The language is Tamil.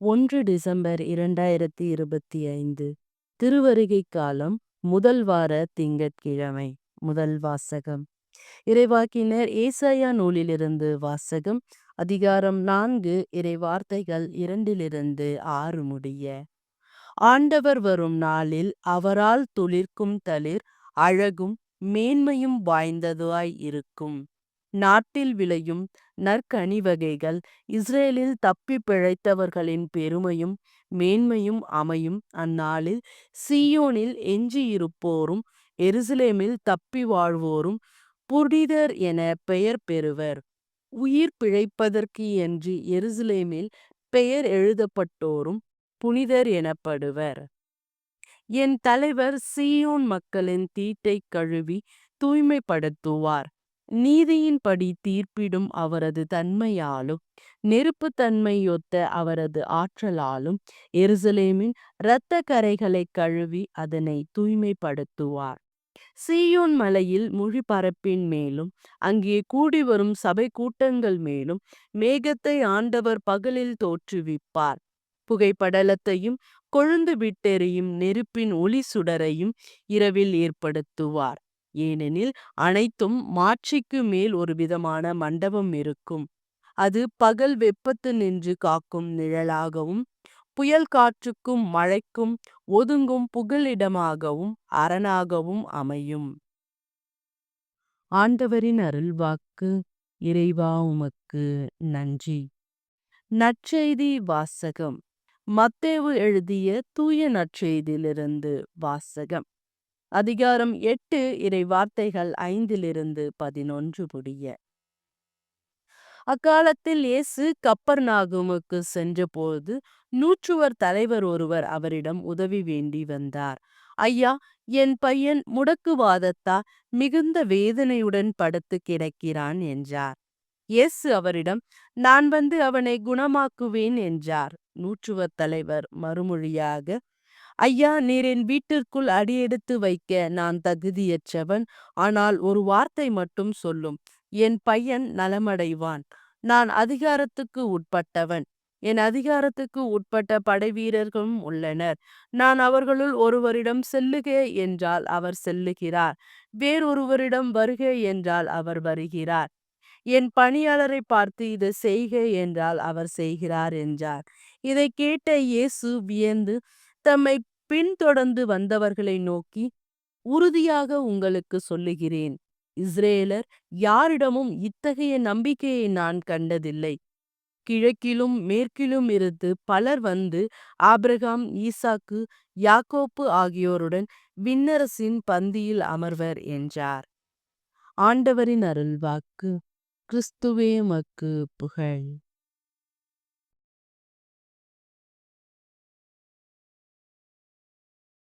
1 டிசம்பர் 2025 திருவருகை காலம் முதல் வார திங்கட்கிழமை. முதல் வாசகம் இறைவாக்கினர் ஏசாயா நூலிலிருந்து வாசகம். அதிகாரம் 4 இறைவார்த்தைகள் 2-6 முடிய. ஆண்டவர் வரும் நாளில் அவரால் துளிர்க்கும் தளிர் அழகும் மேன்மையும் வாய்ந்ததாய் இருக்கும். நாட்டில் விளையும் நற்கனி வகைகள் இஸ்ரேலில் தப்பி பிழைத்தவர்களின் பெருமையும் மேன்மையும் அமையும். அந்நாளில் சீயோனில் எஞ்சியிருப்போரும் எருசலேமில் தப்பி வாழ்வோரும் புனிதர் என பெயர் பெறுவர். உயிர் பிழைப்பதற்கு என்று எருசலேமில் பெயர் எழுதப்பட்டோரும் புனிதர் எனப்படுவர். என் தலைவர் சீயோன் மக்களின் தீட்டை கழுவி தூய்மைப்படுத்துவார். நீதியின்படி தீர்ப்பிடும் அவரது தன்மையாலும் நெருப்பு தன்மையொத்த அவரது ஆற்றலாலும் எருசலேமின் இரத்த கரைகளை கழுவி அதனை தூய்மைப்படுத்துவார். சீயோன் மலையில் முழிப்பரப்பின் மேலும் அங்கே கூடிவரும் சபை கூட்டங்கள் மேலும் மேகத்தை ஆண்டவர் பகலில் தோற்றுவிப்பார். புகைப்படலத்தையும் கொழுந்து விட்டெறியும் நெருப்பின் ஒளி சுடரையும் இரவில் ஏற்படுத்துவார். ஏனெனில் அனைத்தும் மாட்சிக்கு மேல் ஒரு விதமான மண்டபம் இருக்கும். அது பகல் வெப்பத்து நின்று காக்கும் நிழலாகவும் புயல் காற்றுக்கும் மழைக்கும் ஒதுங்கும் புகலிடமாகவும் அரணாகவும் அமையும். ஆண்டவரின் அருள்வாக்கு. இறைவா உமக்கு நன்றி. நற்செய்தி வாசகம். மத்தேயு எழுதிய தூய நற்செய்தியிலிருந்து வாசகம். அதிகாரம் 8 இறைவார்த்தைகள் 5-11 முடிய. அக்காலத்தில் இயேசு கப்பர்நாகுமுக்கு சென்றபோது நூற்றுவர் தலைவர் ஒருவர் அவரிடம் உதவி வேண்டி வந்தார். ஐயா, என் பையன் முடக்குவாதத்தால் மிகுந்த வேதனையுடன் படுத்து கிடக்கிறான் என்றார். இயேசு அவரிடம், நான் வந்து அவனை குணமாக்குவேன் என்றார். நூற்றுவர் தலைவர் மறுமொழியாக, ஐயா, நீர் என் வீட்டிற்குள் அடியெடுத்து வைக்க நான் தகுதியற்றவன். ஆனால் ஒரு வார்த்தை மட்டும் சொல்லும், என் பையன் நலமடைவான். நான் அதிகாரத்துக்கு உட்பட்டவன். என் அதிகாரத்துக்கு உட்பட்ட படை வீரர்களும் உள்ளனர். நான் அவர்களுள் ஒருவரிடம் செல்லுக என்றால் அவர் செல்லுகிறார், வேறொருவரிடம் வருக என்றால் அவர் வருகிறார். என் பணியாளரை பார்த்து இதை செய்க என்றால் அவர் செய்கிறார் என்றார். இதை கேட்ட இயேசு வியந்து தம்மை பின்தொடர்ந்து வந்தவர்களை நோக்கி, உறுதியாக உங்களுக்கு சொல்லுகிறேன், இஸ்ரேலர் யாரிடமும் இத்தகைய நம்பிக்கையை நான் கண்டதில்லை. கிழக்கிலும் மேற்கிலும் இருந்து பலர் வந்து ஆபிரகாம், ஈசாக்கு, யாக்கோப்பு ஆகியோருடன் விண்ணரசின் பந்தியில் அமர்வர் என்றார். ஆண்டவரின் அருள்வாக்கு. கிறிஸ்துவே உமக்கு புகழ்.